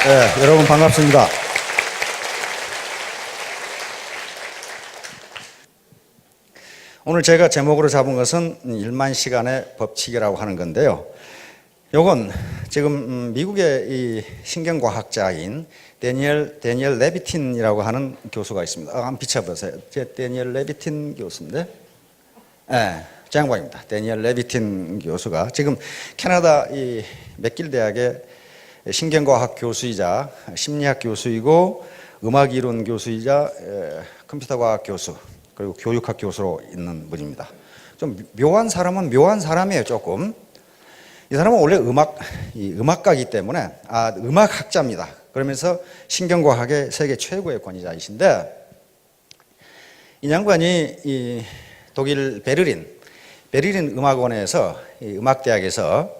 네, 여러분 반갑습니다. 오늘 제가 제목으로 잡은 것은 1만 시간의 법칙이라고 하는 건데요. 요건 지금 미국의 이 신경과학자인 데니엘 레비틴이라고 하는 교수가 있습니다. 한번 비춰보세요. 데니엘 레비틴 교수인데, 네, 제 양반입니다. 데니엘 레비틴 교수가 지금 캐나다 이 맥길 대학의 신경과학 교수이자 심리학 교수이고 음악이론 교수이자 컴퓨터과학 교수 그리고 교육학 교수로 있는 분입니다. 좀 묘한 사람은 묘한 사람이에요. 조금 이 사람은 원래 음악가이기 때문에 음악학자입니다. 그러면서 신경과학의 세계 최고의 권위자이신데, 이 양반이 이 독일 베를린 음악원에서 이 음악대학에서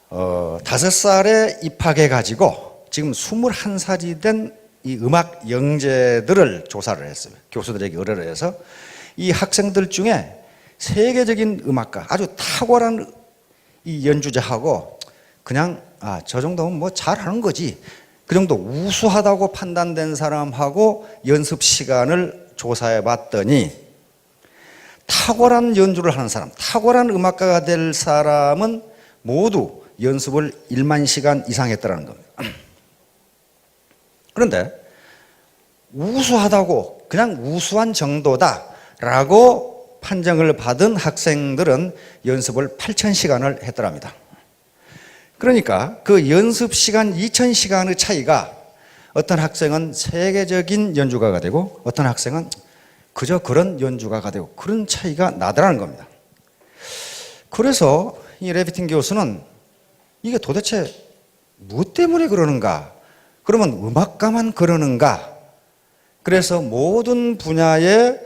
5살에 입학해가지고 지금 21살이 된 이 음악 영재들을 조사를 했어요. 교수들에게 의뢰를 해서 이 학생들 중에 세계적인 음악가, 아주 탁월한 이 연주자하고 그냥 저 정도면 뭐 잘하는 거지, 그 정도 우수하다고 판단된 사람하고 연습 시간을 조사해 봤더니 탁월한 연주를 하는 사람, 탁월한 음악가가 될 사람은 모두 연습을 1만 시간 이상 했더라는 겁니다. 그런데 우수하다고, 그냥 우수한 정도다라고 판정을 받은 학생들은 연습을 8,000시간을 했더랍니다. 그러니까 그 연습 시간 2,000시간의 차이가 어떤 학생은 세계적인 연주가가 되고 어떤 학생은 그저 그런 연주가가 되고, 그런 차이가 나더라는 겁니다. 그래서 이 레비틴 교수는 이게 도대체 무엇 때문에 그러는가? 그러면 음악가만 그러는가? 그래서 모든 분야에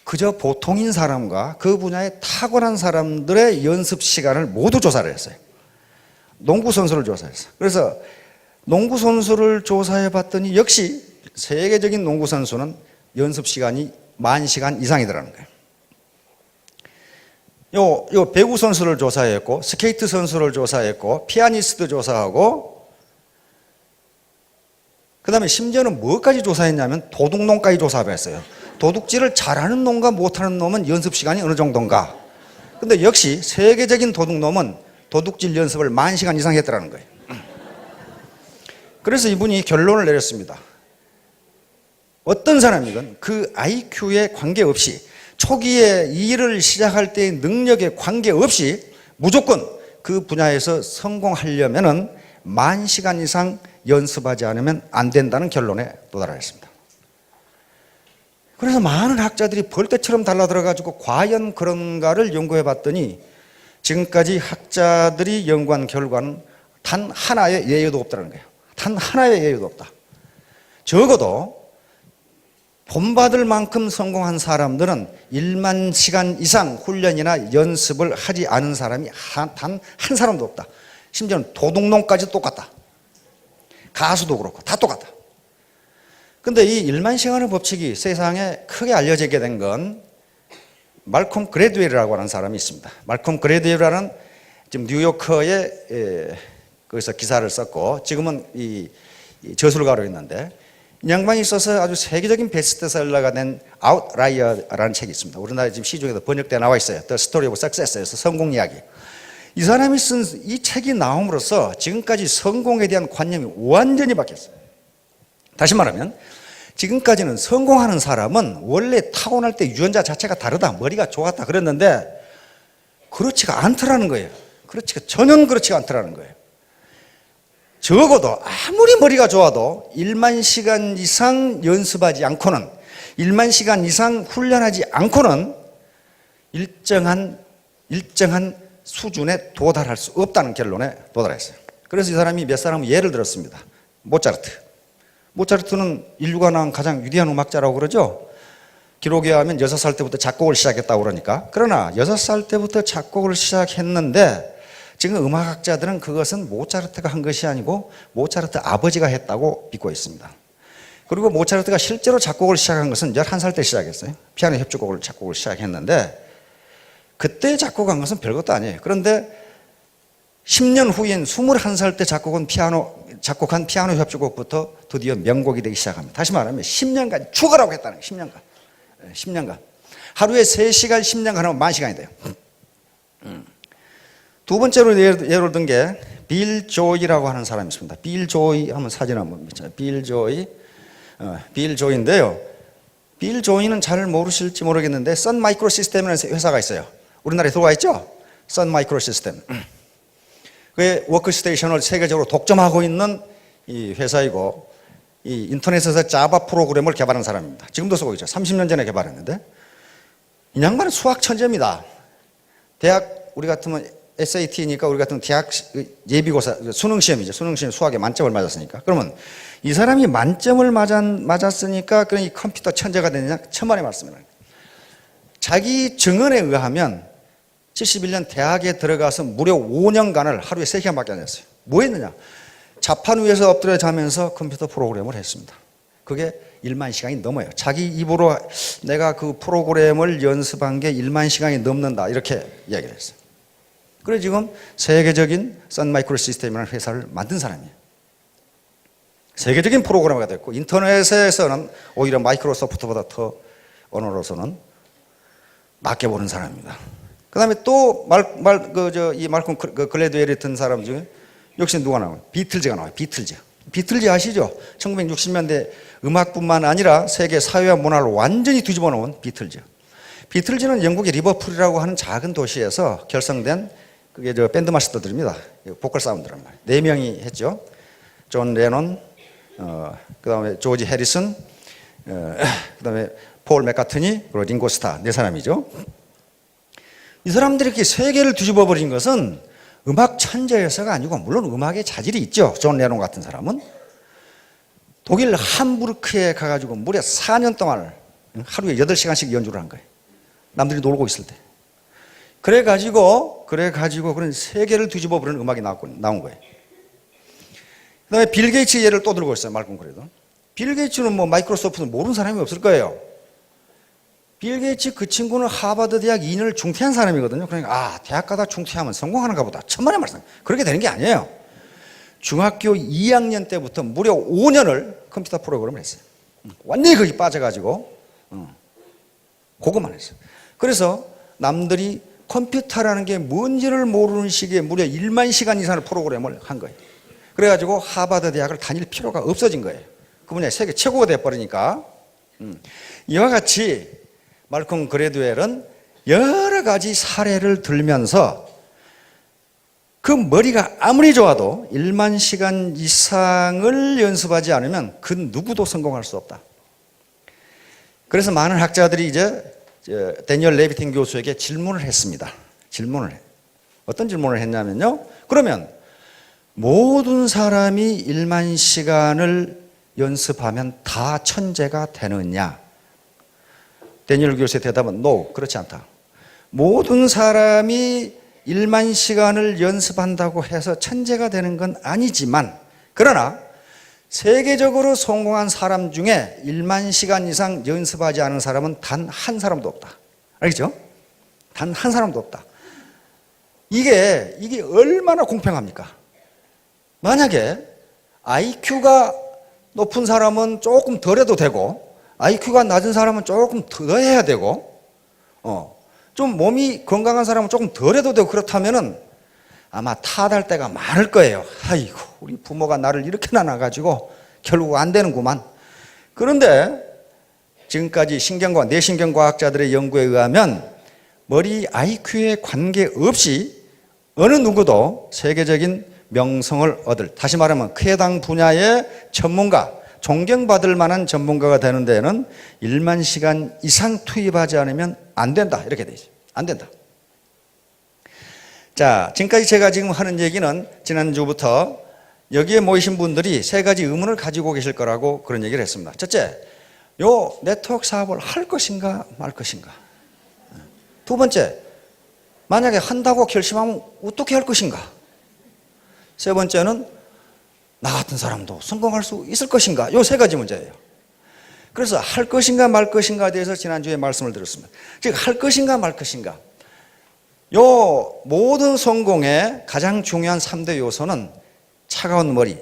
그저 보통인 사람과 그 분야에 탁월한 사람들의 연습 시간을 모두 조사를 했어요. 농구 선수를 조사했어요. 그래서 농구 선수를 조사해 봤더니 역시 세계적인 농구 선수는 연습 시간이 10,000시간 이상이더라는 거예요. 요 배구 선수를 조사했고, 스케이트 선수를 조사했고, 피아니스트 조사하고, 그 다음에 심지어는 뭐까지 조사했냐면 도둑놈까지 조사했어요. 도둑질을 잘하는 놈과 못하는 놈은 연습 시간이 어느 정도인가. 근데 역시 세계적인 도둑놈은 도둑질 연습을 10,000시간 이상 했더라는 거예요. 그래서 이분이 결론을 내렸습니다. 어떤 사람이든 그 IQ에 관계없이, 초기에 일을 시작할 때의 능력에 관계없이 무조건 그 분야에서 성공하려면은 10,000시간 이상 연습하지 않으면 안 된다는 결론에 도달했습니다. 그래서 많은 학자들이 벌떼처럼 달라들어가지고 과연 그런가를 연구해 봤더니 지금까지 학자들이 연구한 결과는 단 하나의 예외도 없다는 거예요. 단 하나의 예외도 없다. 적어도 본받을 만큼 성공한 사람들은 1만 시간 이상 훈련이나 연습을 하지 않은 사람이 단 한 사람도 없다. 심지어는 도둑놈까지 똑같다. 가수도 그렇고 다 똑같다. 근데 이 1만 시간의 법칙이 세상에 크게 알려지게 된 건 말콤 그래드웰이라고 하는 사람이 있습니다. 말콤 그래드웰이라는 지금 뉴요커에 거기서 기사를 썼고 지금은 이 저술가로 있는데, 이 양반이 써서 아주 세계적인 베스트셀러가 된 아웃라이어라는 책이 있습니다. 우리나라에 지금 시중에도 번역되어 나와 있어요. The Story of Success에서 성공 이야기. 이 사람이 쓴 이 책이 나옴으로써 지금까지 성공에 대한 관념이 완전히 바뀌었어요. 다시 말하면 지금까지는 성공하는 사람은 원래 타고날 때 유전자 자체가 다르다, 머리가 좋았다 그랬는데 그렇지가 않더라는 거예요. 전혀 그렇지가 않더라는 거예요. 적어도 아무리 머리가 좋아도 1만 시간 이상 연습하지 않고는, 1만 시간 이상 훈련하지 않고는 일정한 수준에 도달할 수 없다는 결론에 도달했어요. 그래서 이 사람이 몇 사람은 예를 들었습니다. 모차르트는 인류가 낳은 가장 위대한 음악자라고 그러죠. 기록에 의하면 6살 때부터 작곡을 시작했다고 그러니까. 그러나 6살 때부터 작곡을 시작했는데 지금 음악학자들은 그것은 모차르트가 한 것이 아니고 모차르트 아버지가 했다고 믿고 있습니다. 그리고 모차르트가 실제로 작곡을 시작한 것은 11살 때 시작했어요. 피아노 협주곡을 작곡을 시작했는데 그때 작곡한 것은 별것도 아니에요. 그런데 10년 후인 21살 때 작곡한 피아노 협주곡부터 드디어 명곡이 되기 시작합니다. 다시 말하면 10년간 죽어라고 했다는 거예요. 10년간. 하루에 3시간 10년간 하면 10,000시간이 돼요. 두 번째로 예를 든 게 빌 조이라고 하는 사람이 있습니다. 빌 조이 하면 사진 한번 비춰요. 빌 조이인데요. 빌 조이는 잘 모르실지 모르겠는데 선 마이크로 시스템이라는 회사가 있어요. 우리나라에 들어와 있죠? 선 마이크로 시스템. 그게 워크스테이션을 세계적으로 독점하고 있는 이 회사이고, 이 인터넷에서 자바 프로그램을 개발한 사람입니다. 지금도 쓰고 있죠. 30년 전에 개발했는데, 이 양반은 수학 천재입니다. 대학, 우리 같으면 SAT니까 우리 같은 대학 예비고사, 수능시험이죠. 수능시험 수학에 만점을 맞았으니까. 그러면 이 사람이 만점을 맞았으니까 그런 이 컴퓨터 천재가 되느냐? 천만의 말씀이에요. 자기 증언에 의하면 71년 대학에 들어가서 무려 5년간을 하루에 3시간밖에 안 했어요. 뭐 했느냐? 자판 위에서 엎드려 자면서 컴퓨터 프로그램을 했습니다. 그게 1만 시간이 넘어요. 자기 입으로 내가 그 프로그램을 연습한 게 1만 시간이 넘는다, 이렇게 이야기를 했어요. 그래 지금 세계적인 선 마이크로 시스템이라는 회사를 만든 사람이에요. 세계적인 프로그래머가 됐고, 인터넷에서는 오히려 마이크로소프트보다 더 언어로서는 낮게 보는 사람입니다. 그 다음에 또 이 말콤 글래드웰이 같은 사람 중에 역시 누가 나와요? 비틀즈가 나와요. 비틀즈 아시죠? 1960년대 음악뿐만 아니라 세계 사회와 문화를 완전히 뒤집어 놓은 비틀즈는 영국의 리버풀이라고 하는 작은 도시에서 결성된 그게 밴드 마스터들입니다. 보컬 사운드란 말이에요. 4명이 했죠. 존 레논, 그 다음에 조지 해리슨, 그 다음에 폴 맥카트니, 그리고 링고 스타, 4사람이죠. 이 사람들이 이렇게 세계를 뒤집어 버린 것은 음악 천재여서가 아니고, 물론 음악에 자질이 있죠. 존 레논 같은 사람은 독일 함부르크에 가가지고 무려 4년 동안 하루에 8시간씩 연주를 한 거예요. 남들이 놀고 있을 때. 그래가지고 그런 세계를 뒤집어 버리는 음악이 나온 거예요. 그 다음에 빌 게이츠 예를 또 들고 있어요. 말끔 그래도. 빌 게이츠는 뭐 마이크로소프트는 모르는 사람이 없을 거예요. 빌 게이츠 그 친구는 하버드 대학 2년을 중퇴한 사람이거든요. 그러니까 대학 가다 중퇴하면 성공하는가 보다. 천만의 말씀. 그렇게 되는 게 아니에요. 중학교 2학년 때부터 무려 5년을 컴퓨터 프로그램을 했어요. 완전히 거기 빠져가지고 그것만 했어요. 그래서 남들이 컴퓨터라는 게 뭔지를 모르는 시기에 무려 1만 시간 이상의 프로그램을 한 거예요. 그래가지고 하버드 대학을 다닐 필요가 없어진 거예요. 그 분야에 세계 최고가 돼버리니까. 이와 같이 말콤 글래드웰은 여러 가지 사례를 들면서 그 머리가 아무리 좋아도 1만 시간 이상을 연습하지 않으면 그 누구도 성공할 수 없다. 그래서 많은 학자들이 이제 데니얼 레비틴 교수에게 질문을 했습니다. 어떤 질문을 했냐면요. 그러면 모든 사람이 1만 시간을 연습하면 다 천재가 되느냐? 데니얼 교수의 대답은 no, 그렇지 않다. 모든 사람이 1만 시간을 연습한다고 해서 천재가 되는 건 아니지만, 그러나 세계적으로 성공한 사람 중에 1만 시간 이상 연습하지 않은 사람은 단 한 사람도 없다. 알겠죠? 단 한 사람도 없다. 이게 얼마나 공평합니까? 만약에 IQ가 높은 사람은 조금 덜 해도 되고, IQ가 낮은 사람은 조금 더 해야 되고, 좀 몸이 건강한 사람은 조금 덜 해도 되고, 그렇다면은 아마 탓할 때가 많을 거예요. 아이고, 우리 부모가 나를 이렇게 나눠가지고 결국 안 되는구만. 그런데 지금까지 뇌신경과학자들의 연구에 의하면 머리 IQ에 관계없이 어느 누구도 세계적인 명성을 얻을, 다시 말하면 해당 분야의 전문가, 존경받을 만한 전문가가 되는 데에는 1만 시간 이상 투입하지 않으면 안 된다, 이렇게 되죠. 안 된다. 자, 지금까지 제가 지금 하는 얘기는 지난주부터 여기에 모이신 분들이 3가지 의문을 가지고 계실 거라고 그런 얘기를 했습니다. 첫째, 요 네트워크 사업을 할 것인가 말 것인가. 두 번째, 만약에 한다고 결심하면 어떻게 할 것인가. 세 번째는 나 같은 사람도 성공할 수 있을 것인가. 요 3가지 문제예요. 그래서 할 것인가 말 것인가에 대해서 지난주에 말씀을 드렸습니다. 즉 할 것인가 말 것인가. 요 모든 성공의 가장 중요한 3대 요소는 차가운 머리,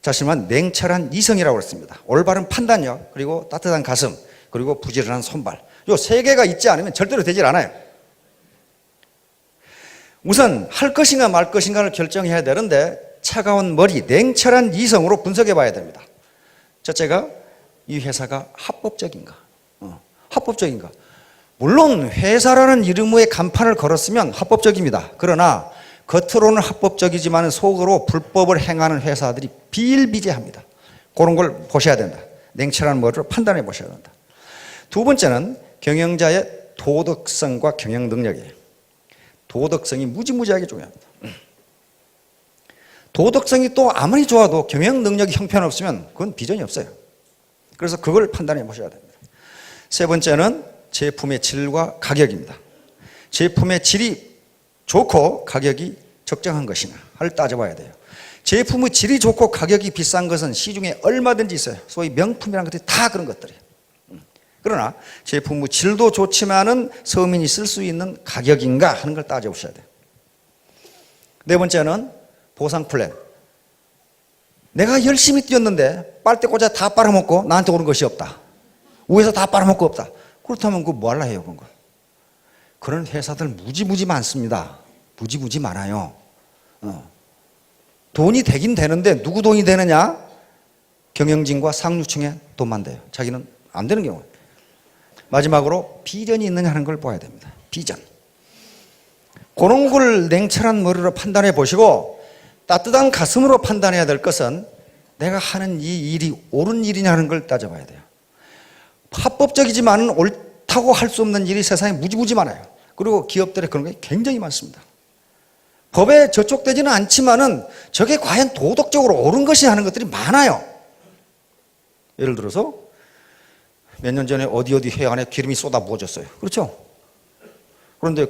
자신만 냉철한 이성이라고 했습니다. 올바른 판단력, 그리고 따뜻한 가슴, 그리고 부지런한 손발. 요 3개가 있지 않으면 절대로 되질 않아요. 우선 할 것인가 말 것인가를 결정해야 되는데 차가운 머리, 냉철한 이성으로 분석해 봐야 됩니다. 첫째가 이 회사가 합법적인가? 합법적인가? 물론 회사라는 이름의 간판을 걸었으면 합법적입니다. 그러나 겉으로는 합법적이지만 속으로 불법을 행하는 회사들이 비일비재합니다. 그런 걸 보셔야 된다. 냉철한 머리로 판단해 보셔야 된다. 두 번째는 경영자의 도덕성과 경영 능력이에요. 도덕성이 무지무지하게 중요합니다. 도덕성이 또 아무리 좋아도 경영 능력이 형편없으면 그건 비전이 없어요. 그래서 그걸 판단해 보셔야 됩니다. 세 번째는 제품의 질과 가격입니다. 제품의 질이 좋고 가격이 적정한 것이냐를 따져봐야 돼요. 제품의 질이 좋고 가격이 비싼 것은 시중에 얼마든지 있어요. 소위 명품이라는 것들이 다 그런 것들이에요. 그러나 제품의 질도 좋지만은 서민이 쓸 수 있는 가격인가 하는 걸 따져보셔야 돼요. 네 번째는 보상 플랜. 내가 열심히 뛰었는데 빨대 꽂아 다 빨아먹고 나한테 오는 것이 없다. 위에서 다 빨아먹고 없다. 그렇다면 그거 뭐 할라 해요, 그런 걸. 그런 회사들 무지무지 많습니다. 무지무지 많아요. 돈이 되긴 되는데 누구 돈이 되느냐? 경영진과 상류층의 돈만 돼요. 자기는 안 되는 경우. 마지막으로 비전이 있느냐 하는 걸 봐야 됩니다. 비전. 그런 걸 냉철한 머리로 판단해 보시고 따뜻한 가슴으로 판단해야 될 것은 내가 하는 이 일이 옳은 일이냐 하는 걸 따져봐야 돼요. 합법적이지만 옳다고 할 수 없는 일이 세상에 무지무지 많아요. 그리고 기업들에 그런 게 굉장히 많습니다. 법에 저촉되지는 않지만은 저게 과연 도덕적으로 옳은 것이 하는 것들이 많아요. 예를 들어서 몇 년 전에 어디 해안에 기름이 쏟아 부어졌어요. 그렇죠? 그런데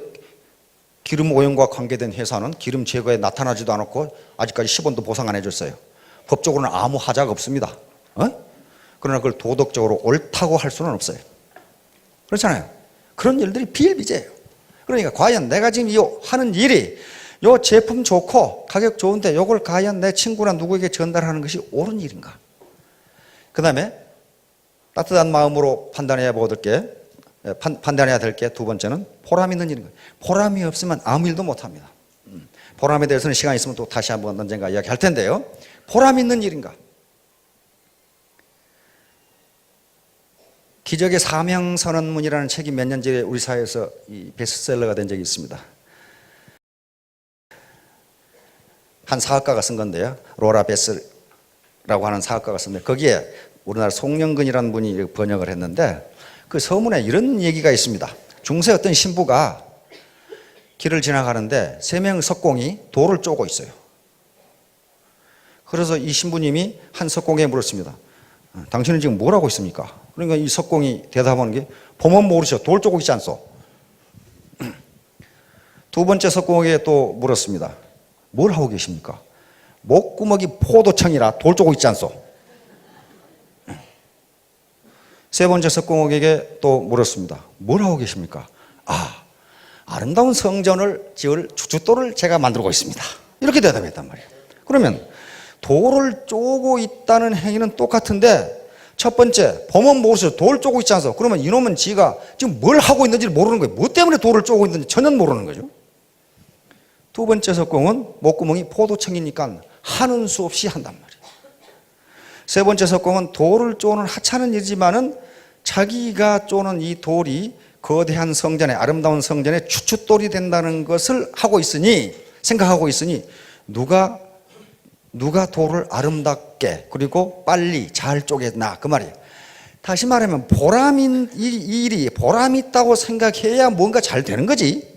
기름 오염과 관계된 회사는 기름 제거에 나타나지도 않았고 아직까지 10원도 보상 안 해줬어요. 법적으로는 아무 하자가 없습니다. 그러나 그걸 도덕적으로 옳다고 할 수는 없어요. 그렇잖아요. 그런 일들이 비일비재해요. 그러니까 과연 내가 지금 하는 일이 요 제품 좋고 가격 좋은데 요걸 과연 내 친구나 누구에게 전달하는 것이 옳은 일인가? 그 다음에 따뜻한 마음으로 판단해야 될 게 두 번째는 보람 있는 일인 거예요. 보람이 없으면 아무 일도 못합니다. 보람에 대해서는 시간이 있으면 또 다시 한번 언젠가 이야기할 텐데요. 보람 있는 일인가? 기적의 사명선언문이라는 책이 몇 년 전에 우리 사회에서 이 베스트셀러가 된 적이 있습니다. 한 사학가가 쓴 건데요. 로라 베스라고 하는 사학가가 쓴데 거기에 우리나라 송영근이라는 분이 번역을 했는데 그 서문에 이런 얘기가 있습니다. 중세 어떤 신부가 길을 지나가는데 3명의 석공이 돌을 쪼고 있어요. 그래서 이 신부님이 한 석공에 물었습니다. 당신은 지금 뭘 하고 있습니까? 그러니까 이 석공이 대답하는 게 보면 모르셔. 돌 쪼고 있지 않소. 두 번째 석공에게 또 물었습니다. 뭘 하고 계십니까? 목구멍이 포도청이라 돌 쪼고 있지 않소. 세 번째 석공에게 또 물었습니다. 뭘 하고 계십니까? 아름다운 성전을 지을 주춧돌을 제가 만들고 있습니다. 이렇게 대답했단 말이에요. 그러면 돌을 쪼고 있다는 행위는 똑같은데 첫 번째, 보면 모르셔. 돌 쪼고 있지 않소. 그러면 이놈은 지가 지금 뭘 하고 있는지를 모르는 거예요. 뭐 때문에 돌을 쪼고 있는지 전혀 모르는 거죠. 두 번째 석공은 목구멍이 포도청이니까 하는 수 없이 한단 말이에요. 세 번째 석공은 돌을 쪼는 하찮은 일이지만은 자기가 쪼는 이 돌이 거대한 성전에, 아름다운 성전에 주춧돌이 된다는 것을 생각하고 있으니 누가 돌을 아름답게 그리고 빨리 잘 쪼겠나 그 말이에요. 다시 말하면 이 일이 보람 있다고 생각해야 뭔가 잘 되는 거지.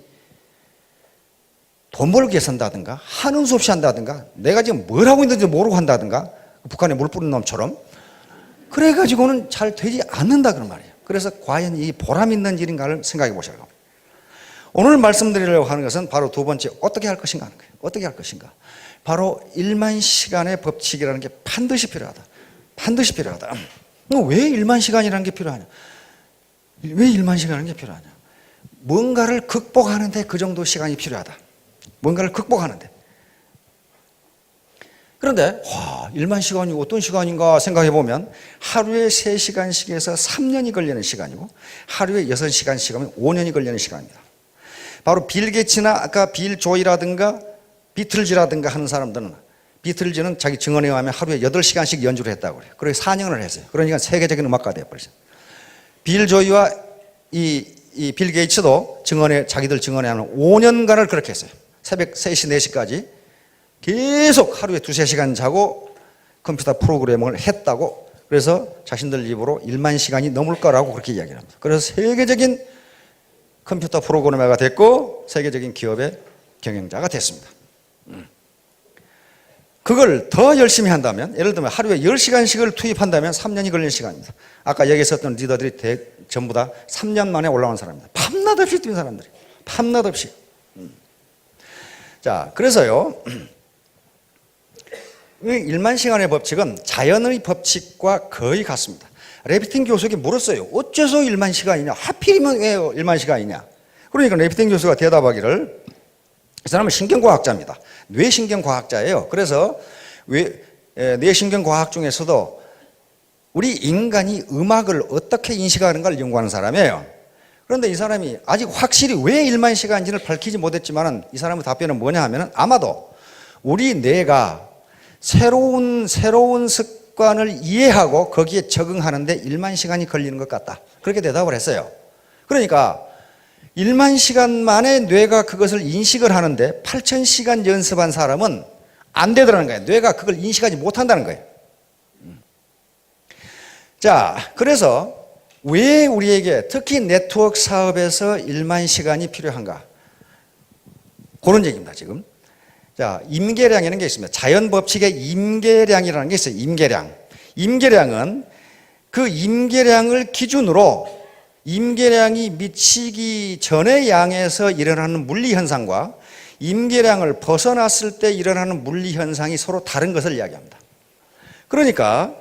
돈 벌기 위해서 한다든가 하는 수 없이 한다든가 내가 지금 뭘 하고 있는지 모르고 한다든가 북한에 물 뿌린 놈처럼 그래가지고는 잘 되지 않는다 그런 말이에요. 그래서 과연 이 보람 있는 일인가를 생각해 보셔야 합니다. 오늘 말씀드리려고 하는 것은 바로 두 번째 어떻게 할 것인가 하는 거예요. 어떻게 할 것인가. 바로 1만 시간의 법칙이라는 게 반드시 필요하다. 반드시 필요하다. 왜 1만 시간이라는 게 필요하냐? 왜 1만 시간이라는 게 필요하냐? 뭔가를 극복하는데 그 정도 시간이 필요하다. 뭔가를 극복하는데. 그런데 일만 시간이 어떤 시간인가 생각해 보면 하루에 3시간씩에서 3년이 걸리는 시간이고 하루에 6시간씩 하면 5년이 걸리는 시간입니다. 바로 빌 게이츠나 아까 빌 조이라든가 비틀즈라든가 하는 사람들은, 비틀즈는 자기 증언에 의하면 하루에 8시간씩 연주를 했다고 그래요. 그래서 4년을 했어요. 그러니까 세계적인 음악가 되어버렸어요. 빌 조이와 이 빌 게이츠도 자기들 증언에 하면 5년간을 그렇게 했어요. 새벽 3시, 4시까지 계속 하루에 2-3시간 자고 컴퓨터 프로그래밍을 했다고, 그래서 자신들 입으로 1만 시간이 넘을 거라고 그렇게 이야기를 합니다. 그래서 세계적인 컴퓨터 프로그래머가 됐고 세계적인 기업의 경영자가 됐습니다. 그걸 더 열심히 한다면, 예를 들면 하루에 10시간씩을 투입한다면 3년이 걸리는 시간입니다. 아까 여기 있었던 리더들이 전부 다 3년 만에 올라온 사람입니다. 밤낮 없이 뛴 사람들이. 밤낮 없이. 자, 그래서요, 1만 시간의 법칙은 자연의 법칙과 거의 같습니다. 레비틴 교수에게 물었어요. 어째서 1만 시간이냐? 하필이면 왜 1만 시간이냐? 그러니까 레비틴 교수가 대답하기를, 이 사람은 신경과학자입니다. 뇌신경과학자예요. 그래서 뇌신경과학 중에서도 우리 인간이 음악을 어떻게 인식하는가를 연구하는 사람이에요. 그런데 이 사람이 아직 확실히 왜 1만 시간인지를 밝히지 못했지만 이 사람의 답변은 뭐냐 하면, 아마도 우리 뇌가 새로운 습관을 이해하고 거기에 적응하는데 1만 시간이 걸리는 것 같다. 그렇게 대답을 했어요. 그러니까 1만 시간 만에 뇌가 그것을 인식을 하는데 8,000시간 연습한 사람은 안 되더라는 거예요. 뇌가 그걸 인식하지 못한다는 거예요. 자, 그래서 왜 우리에게 특히 네트워크 사업에서 1만 시간이 필요한가? 그런 얘기입니다, 지금. 자, 임계량이라는 게 있습니다. 자연 법칙의 임계량이라는 게 있어요. 임계량은 그 임계량을 기준으로 임계량이 미치기 전의 양에서 일어나는 물리 현상과 임계량을 벗어났을 때 일어나는 물리 현상이 서로 다른 것을 이야기합니다. 그러니까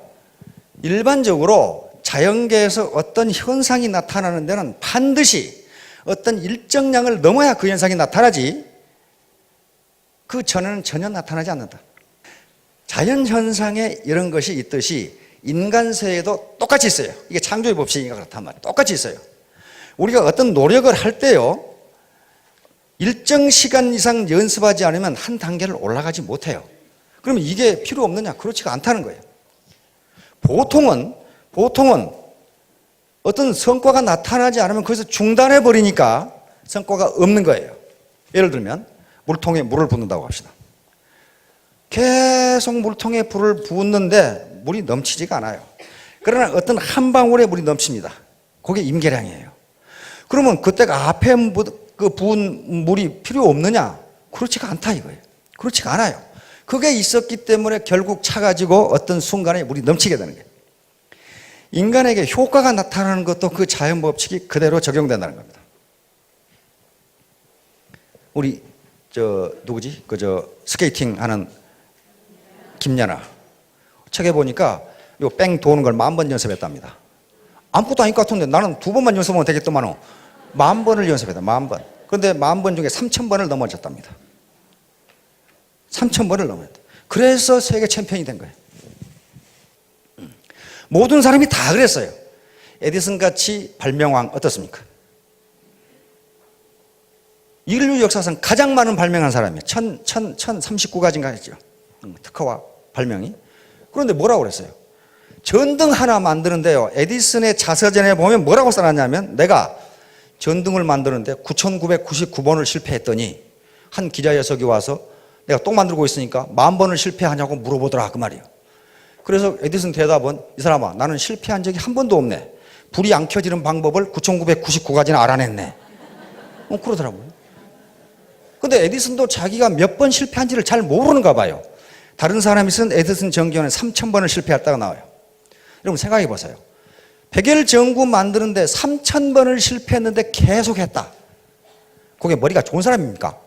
일반적으로 자연계에서 어떤 현상이 나타나는 데는 반드시 어떤 일정량을 넘어야 그 현상이 나타나지 그 전에는 전혀 나타나지 않는다. 자연현상에 이런 것이 있듯이 인간세에도 똑같이 있어요. 이게 창조의 법칙이니까 그렇단 말이에요. 똑같이 있어요. 우리가 어떤 노력을 할 때요, 일정 시간 이상 연습하지 않으면 한 단계를 올라가지 못해요. 그러면 이게 필요 없느냐? 그렇지가 않다는 거예요. 보통은 어떤 성과가 나타나지 않으면 거기서 중단해 버리니까 성과가 없는 거예요. 예를 들면 물통에 물을 붓는다고 합시다. 계속 물통에 불을 붓는데 물이 넘치지가 않아요. 그러나 어떤 한 방울에 물이 넘칩니다. 그게 임계량이에요. 그러면 그때가 앞에 그 부은 물이 필요 없느냐? 그렇지가 않다 이거예요. 그렇지가 않아요. 그게 있었기 때문에 결국 차가지고 어떤 순간에 물이 넘치게 되는 거예요. 인간에게 효과가 나타나는 것도 그 자연 법칙이 그대로 적용된다는 겁니다. 우리 누구지? 스케이팅 하는 김연아. 책에 보니까 요 뺑 도는 걸 10,000번 연습했답니다. 아무것도 아닐 것 같은데 나는 2번만 연습하면 되겠더만은 10,000번을 연습했다. 10,000번. 그런데 10,000번 중에 3,000번을 넘어졌답니다. 3,000번을 넘어졌다. 그래서 세계 챔피언이 된 거예요. 모든 사람이 다 그랬어요. 에디슨 같이 발명왕 어떻습니까? 인류 역사상 가장 많은 발명한 사람이에요. 1039가지인가 했죠. 특허와 발명이. 그런데 뭐라고 그랬어요? 전등 하나 만드는데요, 에디슨의 자서전에 보면 뭐라고 써놨냐면, 내가 전등을 만드는데 9,999번을 실패했더니 한 기자 녀석이 와서 내가 또 만들고 있으니까 10,000번을 실패하냐고 물어보더라 그 말이에요. 그래서 에디슨 대답은, 이 사람아, 나는 실패한 적이 한 번도 없네. 불이 안 켜지는 방법을 9,999가지나 알아냈네. 그러더라고요. 근데 에디슨도 자기가 몇 번 실패한지를 잘 모르는가 봐요. 다른 사람이 쓴 에디슨 전기에는 3,000번을 실패했다가 나와요. 여러분 생각해 보세요. 백열전구 만드는데 3,000번을 실패했는데 계속했다. 그게 머리가 좋은 사람입니까?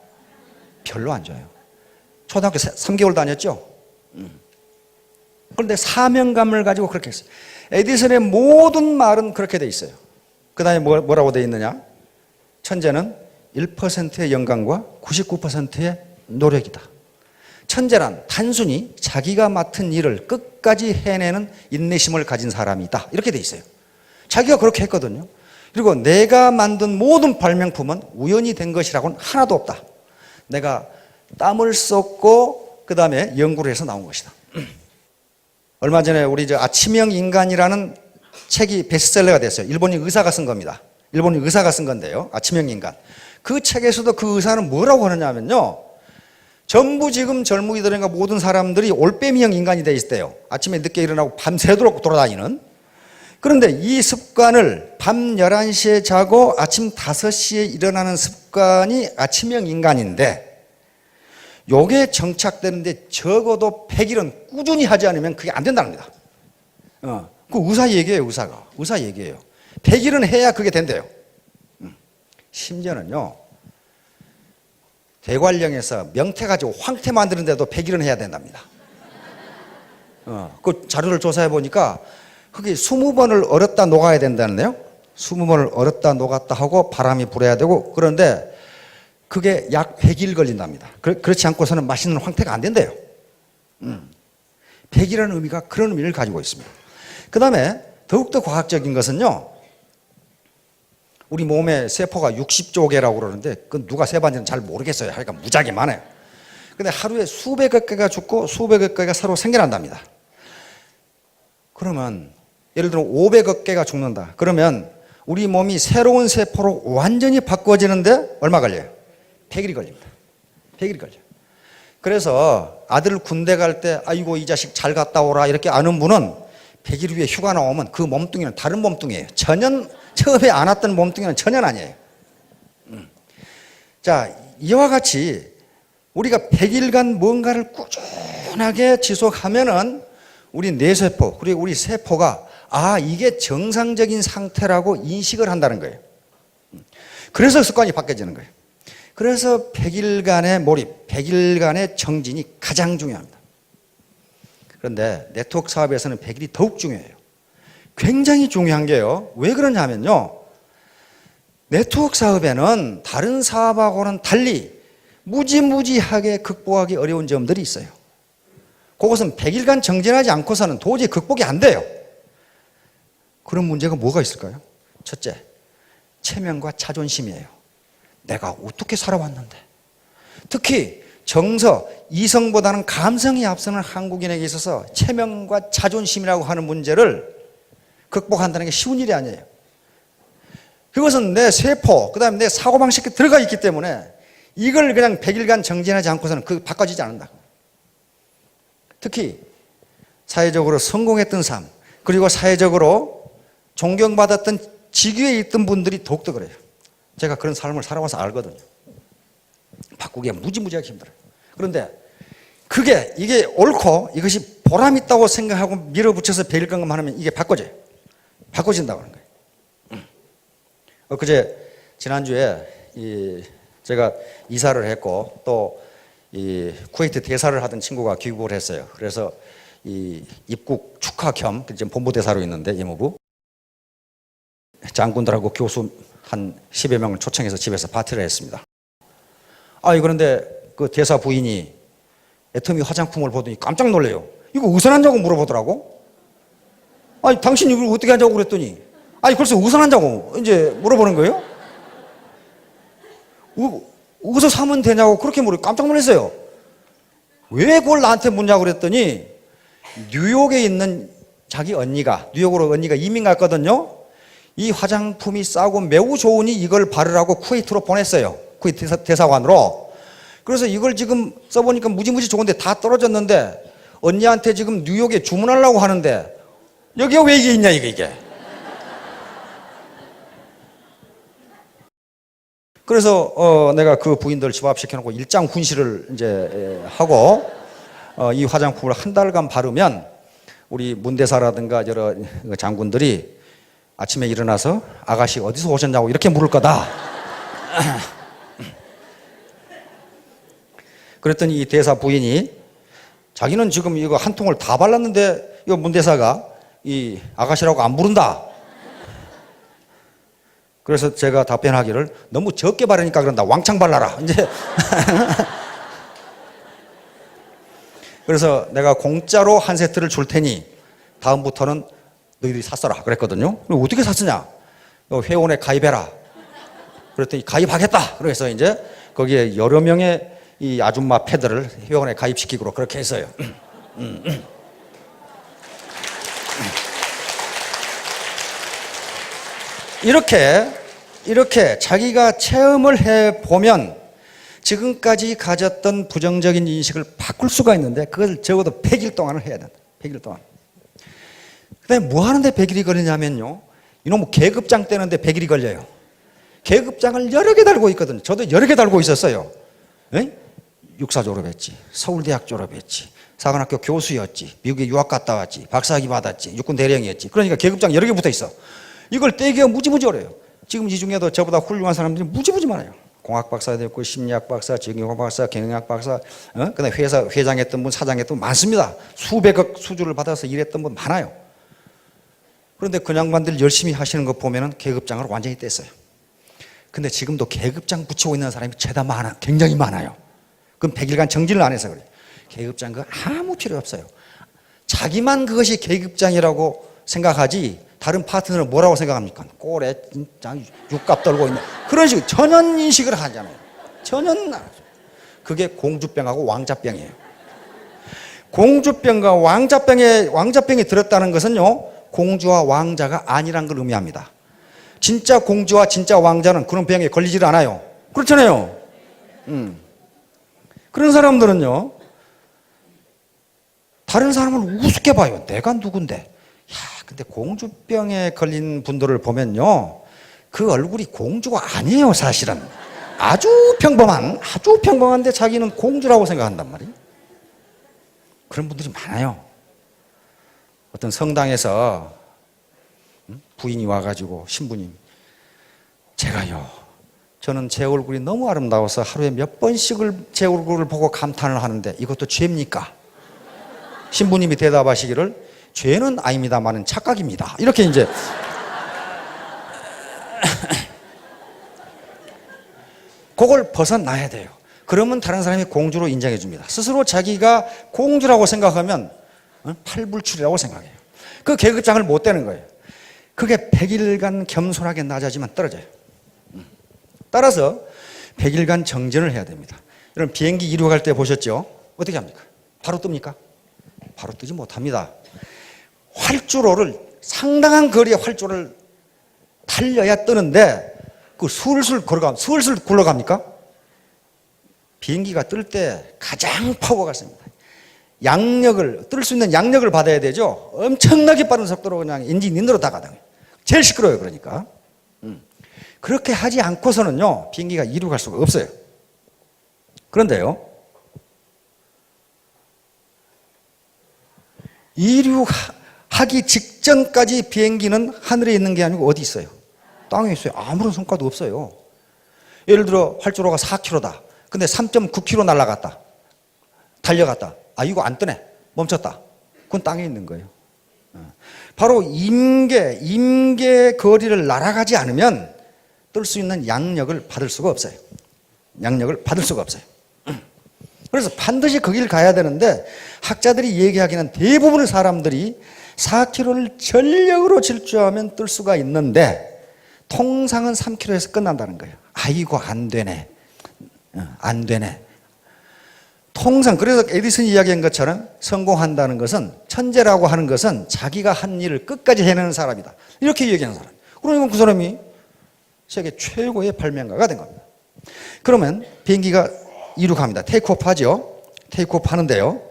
별로 안 좋아요. 초등학교 3개월 다녔죠? 그런데 사명감을 가지고 그렇게 했어요. 에디슨의 모든 말은 그렇게 돼 있어요. 그 다음에 뭐라고 돼 있느냐? 천재는 1%의 영감과 99%의 노력이다. 천재란 단순히 자기가 맡은 일을 끝까지 해내는 인내심을 가진 사람이다. 이렇게 돼 있어요. 자기가 그렇게 했거든요. 그리고 내가 만든 모든 발명품은 우연히 된 것이라고는 하나도 없다. 내가 땀을 쏟고 그 다음에 연구를 해서 나온 것이다. 얼마 전에 우리 아침형 인간이라는 책이 베스트셀러가 됐어요. 일본인 의사가 쓴 겁니다. 일본인 의사가 쓴 건데요. 아침형 인간. 그 책에서도 그 의사는 뭐라고 하느냐면요. 전부 지금 젊은이들인가 모든 사람들이 올빼미형 인간이 돼 있대요. 아침에 늦게 일어나고 밤새도록 돌아다니는. 그런데 이 습관을 밤 11시에 자고 아침 5시에 일어나는 습관이 아침형 인간인데 요게 정착되는데 적어도 100일은 꾸준히 하지 않으면 그게 안 된다는 겁니다. 그 의사 얘기예요, 의사가. 의사 얘기예요. 100일은 해야 그게 된대요. 심지어는요, 대관령에서 명태 가지고 황태 만드는데도 100일은 해야 된답니다. 그 자료를 조사해 보니까 그게 20번을 얼었다 녹아야 된다는데요. 20번을 얼었다 녹았다 하고 바람이 불어야 되고 그런데 그게 약 100일 걸린답니다. 그렇지 않고서는 맛있는 황태가 안 된대요. 100이라는 의미가 그런 의미를 가지고 있습니다. 그 다음에 더욱더 과학적인 것은요. 우리 몸의 세포가 60조 개라고 그러는데 그건 누가 세봤는지는 잘 모르겠어요. 하여간 무지하게 많아요. 근데 하루에 수백여 개가 죽고 수백여 개가 새로 생겨난답니다. 그러면 예를 들어 500여 개가 죽는다. 그러면 우리 몸이 새로운 세포로 완전히 바꿔지는데 얼마 걸려요? 100일이 걸립니다. 100일이 걸려요. 그래서 아들 군대 갈 때 아이고 이 자식 잘 갔다 오라 이렇게 아는 분은 100일 후에 휴가 나오면 그 몸뚱이는 다른 몸뚱이에요. 전혀 처음에 안 왔던 몸뚱이는 전혀 아니에요. 자, 이와 같이 우리가 100일간 뭔가를 꾸준하게 지속하면은 우리 뇌세포 그리고 우리 세포가 이게 정상적인 상태라고 인식을 한다는 거예요. 그래서 습관이 바뀌어지는 거예요. 그래서 100일간의 몰입, 100일간의 정진이 가장 중요합니다. 그런데 네트워크 사업에서는 100일이 더욱 중요해요. 굉장히 중요한 게요. 왜 그러냐면요. 네트워크 사업에는 다른 사업하고는 달리 무지무지하게 극복하기 어려운 점들이 있어요. 그것은 100일간 정진하지 않고서는 도저히 극복이 안 돼요. 그런 문제가 뭐가 있을까요? 첫째, 체면과 자존심이에요. 내가 어떻게 살아왔는데. 특히 정서, 이성보다는 감성이 앞서는 한국인에게 있어서 체면과 자존심이라고 하는 문제를 극복한다는 게 쉬운 일이 아니에요. 그것은 내 세포, 그 다음에 내 사고방식에 들어가 있기 때문에 이걸 그냥 100일간 정진하지 않고서는 바꿔지지 않는다. 특히 사회적으로 성공했던 삶, 그리고 사회적으로 존경받았던 직위에 있던 분들이 더욱더 그래요. 제가 그런 삶을 살아와서 알거든요. 바꾸기가 무지무지하게 힘들어요. 그런데 이게 옳고 이것이 보람 있다고 생각하고 밀어붙여서 100일간만 하면 이게 바꿔져요. 바꿔진다고 하는 거예요. 엊그제 지난주에 제가 이사를 했고 또 쿠웨이트 대사를 하던 친구가 귀국을 했어요. 그래서 입국 축하 겸 지금 본부대사로 있는데 이모부 장군들하고 교수 한 10여 명을 초청해서 집에서 파티를 했습니다. 그런데 그 대사 부인이 애터미 화장품을 보더니 깜짝 놀래요. 이거 어디서 났냐고 물어보더라고. 당신 이걸 어떻게 하냐고 그랬더니 글쎄 어디서 났냐고 이제 물어보는 거예요. 어디서 사면 되냐고 그렇게 물어 깜짝 놀랐어요. 왜 그걸 나한테 묻냐고 그랬더니 뉴욕에 있는 자기 언니가 뉴욕으로 언니가 이민 갔거든요. 이 화장품이 싸고 매우 좋으니 이걸 바르라고 쿠웨이트로 보냈어요. 쿠웨이트 대사관으로. 그래서 이걸 지금 써보니까 무지무지 좋은데 다 떨어졌는데 언니한테 지금 뉴욕에 주문하려고 하는데 여기가 왜 이게 있냐 이게. 그래서 내가 그 부인들 집합시켜놓고 일장 훈시를 이제 하고 이 화장품을 한 달간 바르면 우리 문대사라든가 여러 장군들이 아침에 일어나서 아가씨 어디서 오셨냐고 이렇게 물을 거다. 그랬더니 이 대사 부인이 자기는 지금 이거 한 통을 다 발랐는데 이 문대사가 이 아가씨라고 안 부른다. 그래서 제가 답변하기를 너무 적게 바르니까 그런다. 왕창 발라라. 이제. 그래서 내가 공짜로 한 세트를 줄 테니 다음부터는 너희들이 샀어라. 그랬거든요. 어떻게 샀으냐? 회원에 가입해라. 그랬더니 가입하겠다. 그래서 이제 거기에 여러 명의 이 아줌마 패들을 회원에 가입시키고 그렇게 했어요. 이렇게 자기가 체험을 해보면 지금까지 가졌던 부정적인 인식을 바꿀 수가 있는데 그걸 적어도 100일 동안을 해야 된다. 100일 동안. 그 다음에 뭐 하는데 100일이 걸리냐면요. 이놈 계급장 떼는데 100일이 걸려요. 계급장을 여러 개 달고 있거든요. 저도 여러 개 달고 있었어요. 에? 육사 졸업했지. 서울대학 졸업했지. 사관학교 교수였지. 미국에 유학 갔다 왔지. 박사학위 받았지. 육군 대령이었지. 그러니까 계급장 여러 개 붙어 있어. 이걸 떼기가 무지무지 어려워요. 지금 이 중에도 저보다 훌륭한 사람들이 무지무지 많아요. 공학 박사도 있고 심리학 박사, 정형학 박사, 경영학 박사, 그다음에 회사 회장했던 분, 사장했던 분 많습니다. 수백억 수주를 받아서 일했던 분 많아요. 그런데 그 양반들 열심히 하시는 거 보면은 계급장을 완전히 뗐어요. 근데 지금도 계급장 붙이고 있는 사람이 죄다 많아, 굉장히 많아요. 그럼 100일간 정진을 안 해서 그래요. 계급장 그거 아무 필요 없어요. 자기만 그것이 계급장이라고 생각하지 다른 파트너는 뭐라고 생각합니까? 꼴에 진짜 육갑 떨고 있는 그런 식으로 전혀 인식을 하잖아요. 전혀 안 하죠. 그게 공주병하고 왕자병이에요. 공주병과 왕자병이 들었다는 것은요, 공주와 왕자가 아니란 걸 의미합니다. 진짜 공주와 진짜 왕자는 그런 병에 걸리질 않아요. 그렇잖아요. 그런 사람들은요, 다른 사람을 우습게 봐요. 내가 누군데? 야, 근데 공주병에 걸린 분들을 보면요, 그 얼굴이 공주가 아니에요, 사실은. 아주 평범한데 자기는 공주라고 생각한단 말이에요. 그런 분들이 많아요. 어떤 성당에서 부인이 와가지고 신부님, 저는 제 얼굴이 너무 아름다워서 하루에 몇 번씩을 제 얼굴을 보고 감탄을 하는데 이것도 죄입니까? 신부님이 대답하시기를 죄는 아닙니다만은 착각입니다. 이렇게 이제 그걸 벗어나야 돼요. 그러면 다른 사람이 공주로 인정해 줍니다. 스스로 자기가 공주라고 생각하면 팔불출이라고 생각해요. 그 계급장을 못 떼는 거예요. 그게 100일간 겸손하게 낮아지면 떨어져요. 따라서 100일간 정진을 해야 됩니다. 여러분 비행기 이륙할 때 보셨죠? 어떻게 합니까? 바로 뜹니까? 바로 뜨지 못합니다. 활주로를 상당한 거리의 활주로를 달려야 뜨는데 그 슬슬 굴러갑니까? 비행기가 뜰 때 가장 파워가 셉니다. 뜰 수 있는 양력을 받아야 되죠. 엄청나게 빠른 속도로 그냥 엔진 인으로 다가다녀요. 제일 시끄러워요. 그러니까 그렇게 하지 않고서는요 비행기가 이륙할 수가 없어요. 그런데요, 이륙하기 직전까지 비행기는 하늘에 있는 게 아니고 어디 있어요? 땅에 있어요. 아무런 성과도 없어요. 예를 들어 활주로가 4km다. 근데 3.9km 날아갔다. 달려갔다. 아, 이거 안 뜨네. 멈췄다. 그건 땅에 있는 거예요. 바로 임계 거리를 날아가지 않으면 뜰 수 있는 양력을 받을 수가 없어요. 양력을 받을 수가 없어요. 그래서 반드시 거기를 가야 되는데 학자들이 얘기하기는 대부분의 사람들이 4km를 전력으로 질주하면 뜰 수가 있는데 통상은 3km에서 끝난다는 거예요. 아이고 안 되네. 통상 그래서 에디슨이 이야기한 것처럼 성공한다는 것은 천재라고 하는 것은 자기가 한 일을 끝까지 해내는 사람이다. 이렇게 얘기하는 사람. 그러니까 그 사람이 세계 최고의 발명가가 된 겁니다. 그러면 비행기가 이륙합니다. 테이크오프 하죠. 테이크오프 하는데요.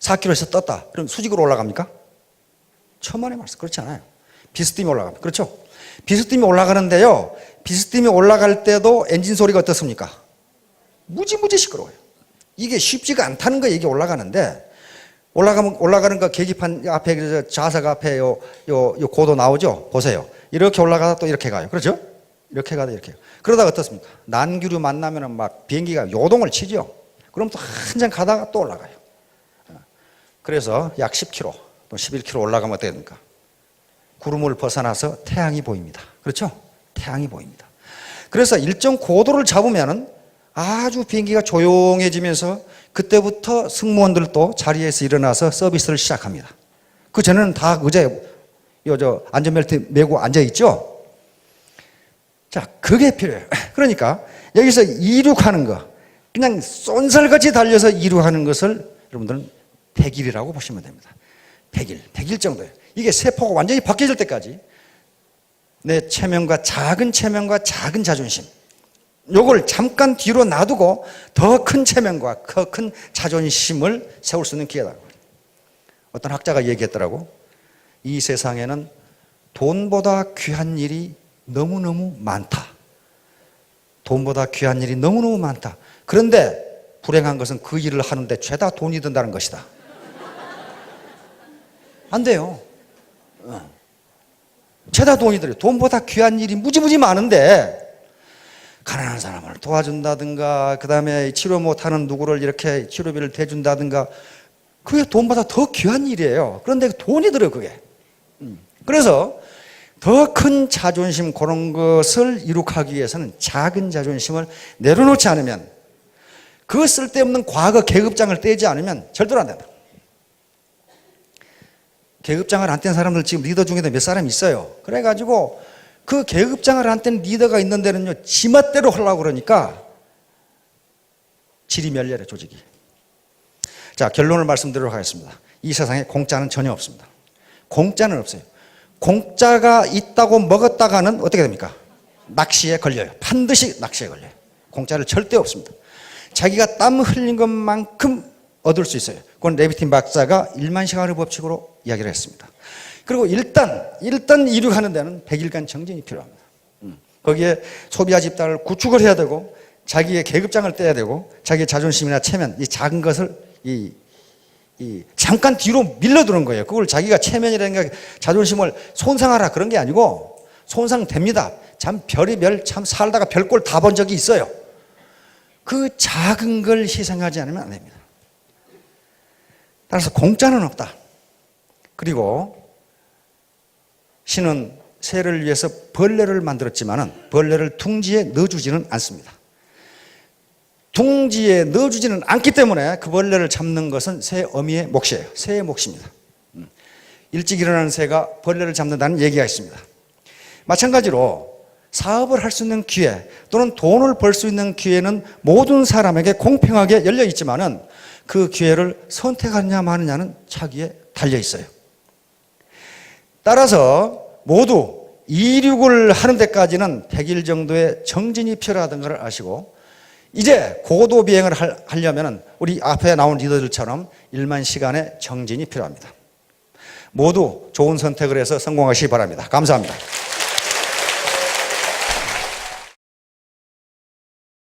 4km에서 떴다. 그럼 수직으로 올라갑니까? 천만의 말씀. 그렇지 않아요. 비스듬히 올라갑니다. 그렇죠? 비스듬히 올라가는데요. 비스듬히 올라갈 때도 엔진 소리가 어떻습니까? 무지무지 시끄러워요. 이게 쉽지가 않다는 거예요. 이게 올라가는데 올라가는 거 계기판 앞에 좌석 앞에 요 고도 나오죠? 보세요. 이렇게 올라가다 또 이렇게 가요. 그렇죠? 이렇게 가다 이렇게. 그러다가 어떻습니까? 난기류 만나면은 막 비행기가 요동을 치죠. 그럼 또 한참 가다가 또 올라가요. 그래서 약 10km 또 11km 올라가면 어떻게 됩니까? 구름을 벗어나서 태양이 보입니다. 그렇죠? 태양이 보입니다. 그래서 일정 고도를 잡으면은 아주 비행기가 조용해지면서 그때부터 승무원들도 자리에서 일어나서 서비스를 시작합니다. 그 전에는 다 의자에 안전벨트 메고 앉아있죠? 자, 그게 필요해요. 그러니까 여기서 이륙하는 거, 그냥 쏜살같이 달려서 이륙하는 것을 여러분들은 100일이라고 보시면 됩니다. 100일 정도예요. 이게 세포가 완전히 바뀌어질 때까지 내 체면과 작은 자존심, 요걸 잠깐 뒤로 놔두고 더 큰 체면과 더 큰 자존심을 세울 수 있는 기회다. 어떤 학자가 얘기했더라고. 이 세상에는 돈보다 귀한 일이 너무너무 많다. 돈보다 귀한 일이 너무너무 많다. 그런데 불행한 것은 그 일을 하는데 죄다 돈이 든다는 것이다. 안 돼요. 죄다 돈이 들어요. 돈보다 귀한 일이 무지무지 많은데 가난한 사람을 도와준다든가 그 다음에 치료 못하는 누구를 이렇게 치료비를 대준다든가 그게 돈보다 더 귀한 일이에요. 그런데 돈이 들어요, 그게. 그래서 더 큰 자존심 그런 것을 이룩하기 위해서는 작은 자존심을 내려놓지 않으면, 그 쓸데없는 과거 계급장을 떼지 않으면 절대로 안 된다. 계급장을 안 뗀 사람들 지금 리더 중에도 몇 사람 있어요. 그래가지고 그 계급장을 안 뗀 리더가 있는 데는요, 지멋대로 하려고 그러니까 질이 멸렬해, 조직이. 자, 결론을 말씀드리도록 하겠습니다. 이 세상에 공짜는 전혀 없습니다. 공짜는 없어요. 공짜가 있다고 먹었다가는 어떻게 됩니까? 낚시에 걸려요. 반드시 낚시에 걸려요. 공짜를 절대 없습니다. 자기가 땀 흘린 것만큼 얻을 수 있어요. 그건 레비틴 박사가 1만 시간의 법칙으로 이야기를 했습니다. 그리고 일단 이륙하는 데는 100일간 정진이 필요합니다. 거기에 소비자 집단을 구축을 해야 되고, 자기의 계급장을 떼야 되고, 자기의 자존심이나 체면, 이 작은 것을 잠깐 뒤로 밀려두는 거예요. 그걸 자기가 체면이라든가 자존심을 손상하라 그런 게 아니고, 손상됩니다. 참 별의별 참 살다가 별꼴 다 본 적이 있어요. 그 작은 걸 희생하지 않으면 안 됩니다. 따라서 공짜는 없다. 그리고 신은 새를 위해서 벌레를 만들었지만은 벌레를 둥지에 넣어주지는 않습니다. 둥지에 넣어주지는 않기 때문에 그 벌레를 잡는 것은 새 어미의 몫이에요. 새의 몫입니다. 일찍 일어나는 새가 벌레를 잡는다는 얘기가 있습니다. 마찬가지로 사업을 할 수 있는 기회 또는 돈을 벌 수 있는 기회는 모든 사람에게 공평하게 열려 있지만은 그 기회를 선택하느냐 마느냐는 자기에 달려 있어요. 따라서 모두 이륙을 하는 데까지는 100일 정도의 정진이 필요하다는 것을 아시고, 이제 고도 비행을 하려면 우리 앞에 나온 리더들처럼 1만 시간의 정진이 필요합니다. 모두 좋은 선택을 해서 성공하시기 바랍니다. 감사합니다.